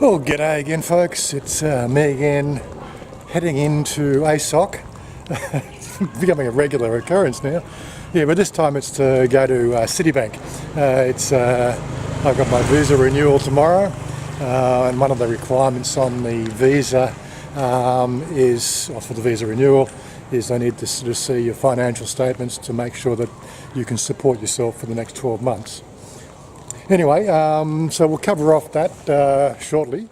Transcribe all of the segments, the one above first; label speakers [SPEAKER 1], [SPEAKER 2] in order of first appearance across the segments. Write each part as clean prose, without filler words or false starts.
[SPEAKER 1] Well, g'day again, folks. It's me again, heading into ASOC. It's becoming a regular occurrence now. Yeah, but this time it's to go to Citibank. I've got my visa renewal tomorrow, and one of the requirements on the visa for the visa renewal is they need to sort of see your financial statements to make sure that you can support yourself for the next 12 months. Anyway, so we'll cover off that shortly.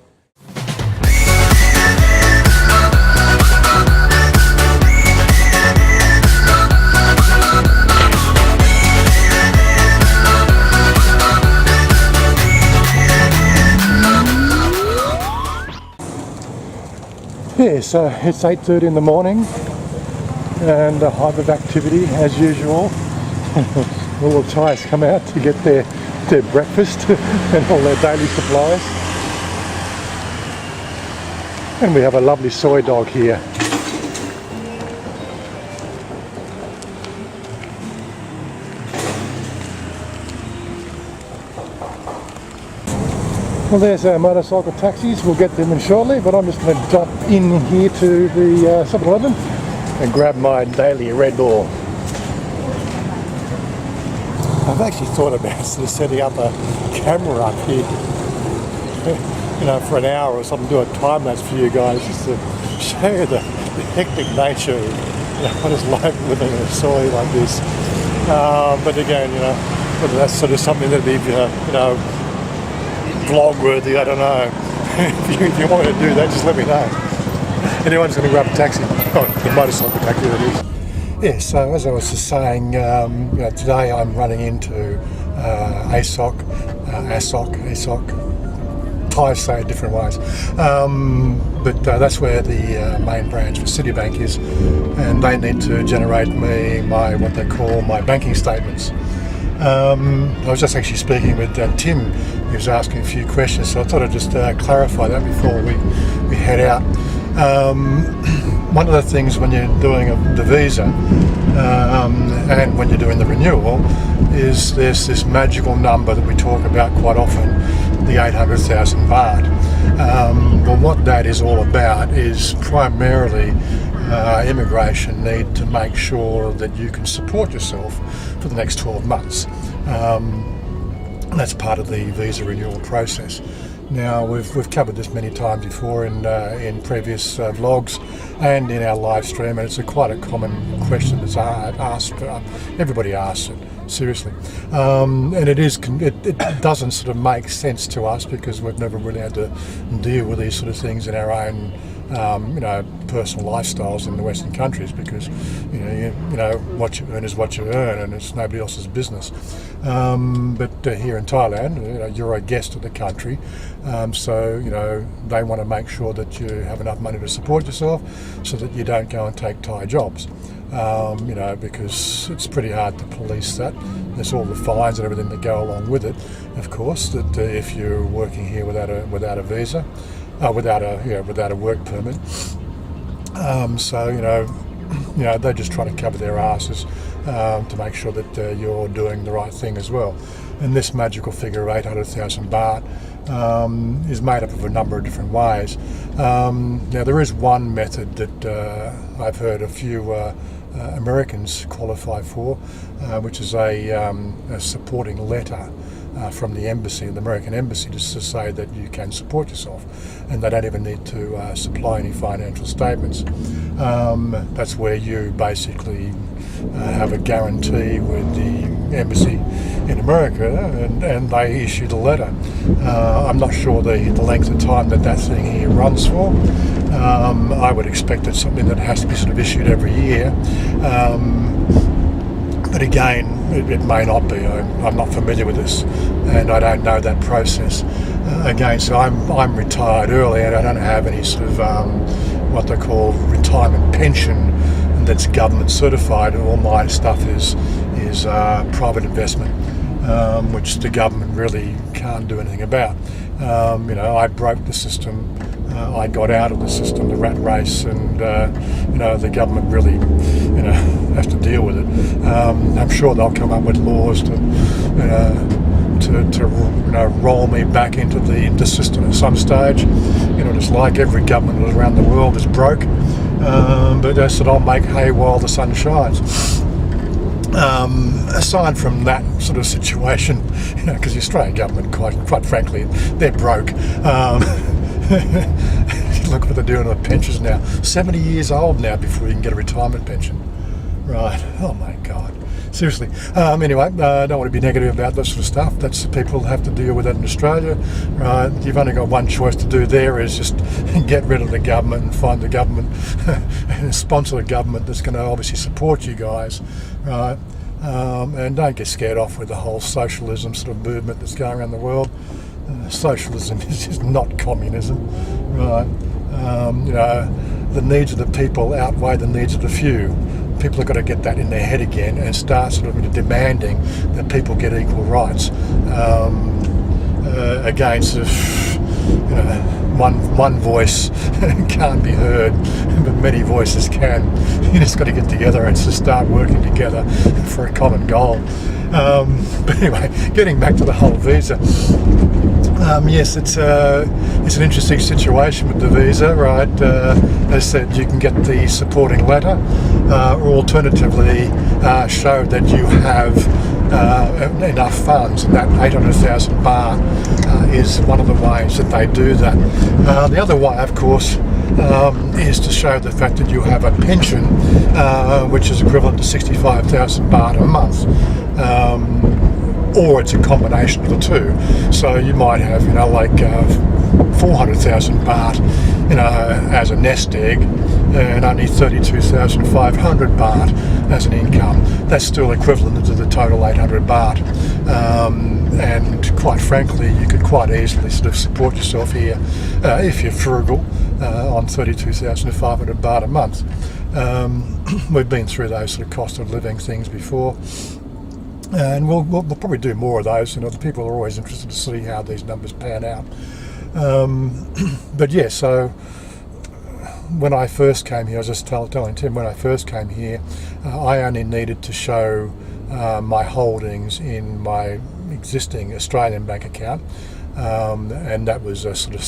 [SPEAKER 1] Yeah, so it's 8:30 in the morning and a hive of activity as usual. All the Thais come out to get their breakfast and all their daily supplies. And we have a lovely soy dog here. Well, there's our motorcycle taxis. We'll get them in shortly, but I'm just going to jump in here to the 7-Eleven and grab my daily Red Bull. I've actually thought about sort of setting up a camera up here, for an hour or something, do a time lapse for you guys, just to show you the hectic nature of what it's like living in a soy like this. But again, whether that's sort of something that'd be, vlog worthy, I don't know. if you want me to do that, just let me know. Anyone's going to grab a taxi, the motorcycle taxi that is. Yeah, so as I was just saying, today I'm running into ASOC, Thais say it different ways, but that's where the main branch for Citibank is, and they need to generate me what they call my banking statements. I was just actually speaking with Tim, who was asking a few questions, so I thought I'd just clarify that before we head out. One of the things when you're doing the visa and when you're doing the renewal is there's this magical number that we talk about quite often, the 800,000 baht. Well, what that is all about is primarily immigration need to make sure that you can support yourself for the next 12 months. That's part of the visa renewal process. Now, we've covered this many times before in previous vlogs and in our live stream, and it's quite a common question that's asked. Everybody asks it, seriously, and it doesn't sort of make sense to us because we've never really had to deal with these sort of things in our own personal lifestyles in the Western countries, because what you earn is what you earn, and it's nobody else's business. But here in Thailand, you're a guest of the country, so they want to make sure that you have enough money to support yourself, so that you don't go and take Thai jobs. Because it's pretty hard to police that. There's all the fines and everything that go along with it. Of course, that if you're working here without a visa. Without a work permit, they're just trying to cover their asses to make sure that you're doing the right thing as well. And this magical figure of 800,000 baht is made up of a number of different ways. Now, there is one method that I've heard a few Americans qualify for, which is a supporting letter from the embassy, the American embassy, just to say that you can support yourself, and they don't even need to supply any financial statements. That's where you basically have a guarantee with the embassy in America, and they issue the letter. I'm not sure the length of time that thing here runs for. I would expect it's something that has to be sort of issued every year. But again, it may not be. I'm not familiar with this, and I don't know that process. Again, so I'm retired early, and I don't have any sort of what they call retirement pension that's government certified. All my stuff is private investment, which the government really can't do anything about. I broke the system. I got out of the system, the rat race, and the government really, has to deal with it. I'm sure they'll come up with laws to to roll me back into the system at some stage. You know, it's like every government around the world is broke, but they said, I'll make hay while the sun shines. Aside from that sort of situation, you know, because the Australian government, quite frankly, they're broke. Look what they're doing with pensions now. 70 years old now before you can get a retirement pension. Right. Oh my God. Seriously. Anyway, I don't want to be negative about that sort of stuff. That's people have to deal with that in Australia. Right. You've only got one choice to do there, is just get rid of the government and find the government and sponsor a government that's going to obviously support you guys. Right. And don't get scared off with the whole socialism sort of movement that's going around the world. Socialism is just not communism. Right. You know, the needs of the people outweigh the needs of the few. People have got to get that in their head again and start sort of demanding that people get equal rights. Again, sort of, you know, one voice can't be heard, but many voices can. You just got to get together and just start working together for a common goal. But anyway, getting back to the whole visa. Yes, it's an interesting situation with the visa, right? As I said, you can get the supporting letter, or alternatively show that you have enough funds, and that 800,000 baht is one of the ways that they do that. The other way, of course, is to show the fact that you have a pension, which is equivalent to 65,000 baht a month. Or it's a combination of the two. So you might have, you know, like 400,000 baht, you know, as a nest egg, and only 32,500 baht as an income. That's still equivalent to the total 800 baht. And quite frankly, you could quite easily sort of support yourself here if you're frugal on 32,500 baht a month. We've been through those sort of cost of living things before. And we'll probably do more of those. You know, the people are always interested to see how these numbers pan out. But yeah, so when I first came here, I was just telling Tim, when I first came here, I only needed to show my holdings in my existing Australian bank account, and that was a sort of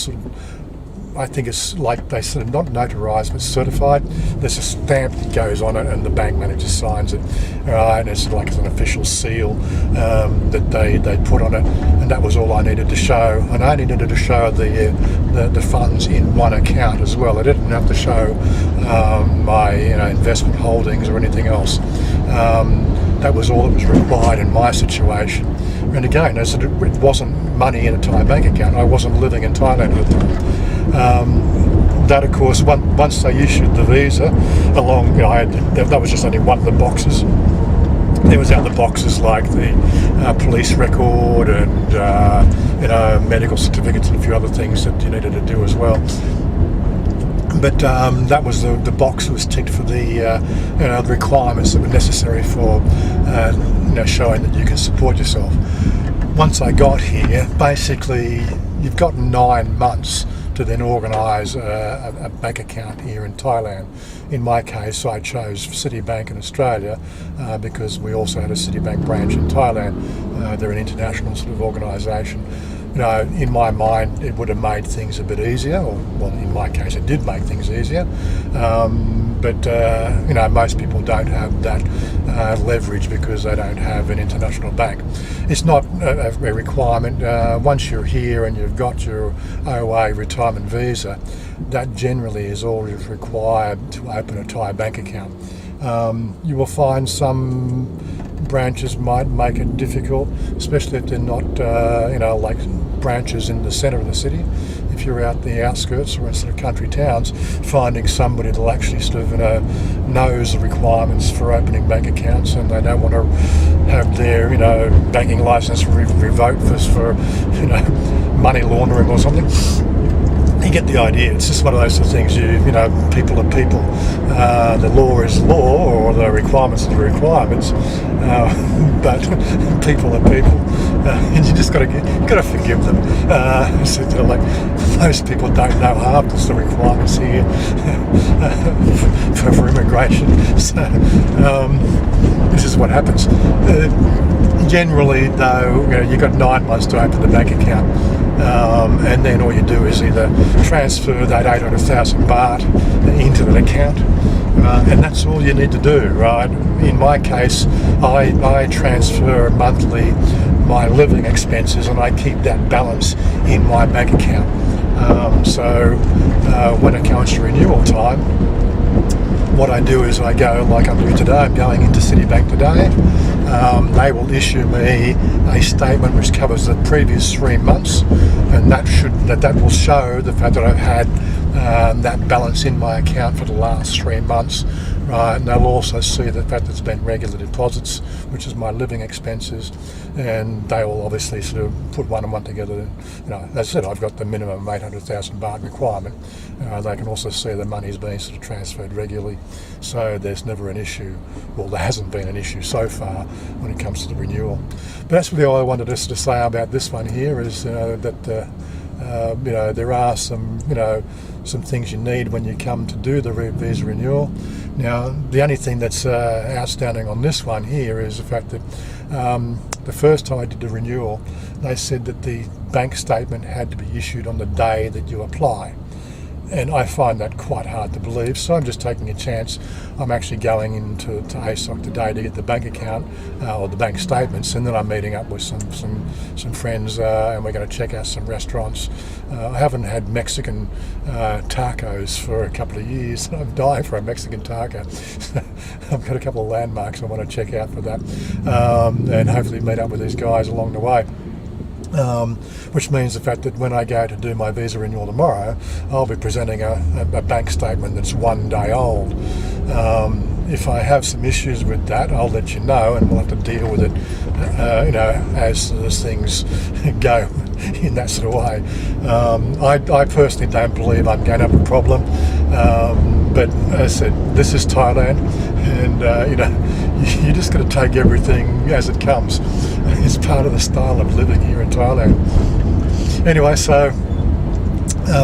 [SPEAKER 1] I think it's like they sort of not notarised but certified. There's a stamp that goes on it and the bank manager signs it, right? And it's like an official seal that they put on it, and that was all I needed to show. And I only needed to show the funds in one account as well. I didn't have to show my investment holdings or anything else. That was all that was required in my situation. And again, as it wasn't money in a Thai bank account, I wasn't living in Thailand at the time. That, of course, once they issued the visa, along, that was just only one of the boxes. There was other boxes like the police record and medical certificates and a few other things that you needed to do as well. But that was the box was ticked for the requirements that were necessary for showing that you can support yourself. Once I got here, basically you've got 9 months to then organise a bank account here in Thailand. In my case, I chose Citibank in Australia because we also had a Citibank branch in Thailand. They're an international sort of organisation. In my mind, it would have made things a bit easier, or well, in my case, it did make things easier. But most people don't have that leverage because they don't have an international bank. It's not a requirement. Once you're here and you've got your OA retirement visa, that generally is all that's required to open a Thai bank account. You will find some branches might make it difficult, especially if they're not, like branches in the centre of the city. If you're out the outskirts or in sort of country towns, finding somebody that'll actually sort of knows the requirements for opening bank accounts, and they don't want to have their banking license revoked for money laundering or something. You get the idea. It's just one of those sort of things. People are people. The law is law, or the requirements are the requirements. But people are people, and you just got to forgive them. Like most people don't know half the requirements here for immigration. So this is what happens. Generally, though, you've got 9 months to open the bank account, and then all you do is either transfer that 800,000 baht into an account, and that's all you need to do, right? In my case, I transfer monthly my living expenses, and I keep that balance in my bank account. So when it comes to renewal time, what I do is I go, like I'm doing today, I'm going into Citibank today. They will issue me a statement which covers the previous 3 months, and that will show the fact that I've had that balance in my account for the last 3 months, right? And they'll also see the fact there's been regular deposits, which is my living expenses, and they will obviously sort of put one and one together. As I said, I've got the minimum 800,000 baht requirement. They can also see the money's being sort of transferred regularly, so there's never an issue. Well, there hasn't been an issue so far when it comes to the renewal. But that's really all I wanted to sort of say about this one here, is that there are some things you need when you come to do the visa renewal. Now, the only thing that's outstanding on this one here is the fact that the first time I did the renewal, they said that the bank statement had to be issued on the day that you apply. And I find that quite hard to believe, so I'm just taking a chance. I'm actually going into ASOC today to get the bank account or the bank statements, and then I'm meeting up with some friends, and we're going to check out some restaurants. I haven't had Mexican tacos for a couple of years, and I'm dying for a Mexican taco. I've got a couple of landmarks I want to check out for that, and hopefully meet up with these guys along the way. Which means the fact that when I go to do my visa renewal tomorrow, I'll be presenting a bank statement that's 1 day old. If I have some issues with that, I'll let you know, and we'll have to deal with it, as things go in that sort of way. I personally don't believe I'm going to have a problem, but as I said, this is Thailand, and you just got to take everything as it comes. It's part of the style of living here in Thailand. Anyway, so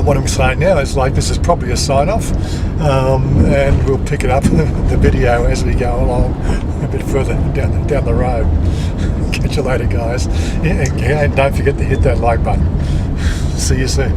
[SPEAKER 1] what I'm saying now is, like, this is probably a sign-off, and we'll pick it up the video as we go along a bit further down the road. Catch you later, guys, and don't forget to hit that like button. See you soon.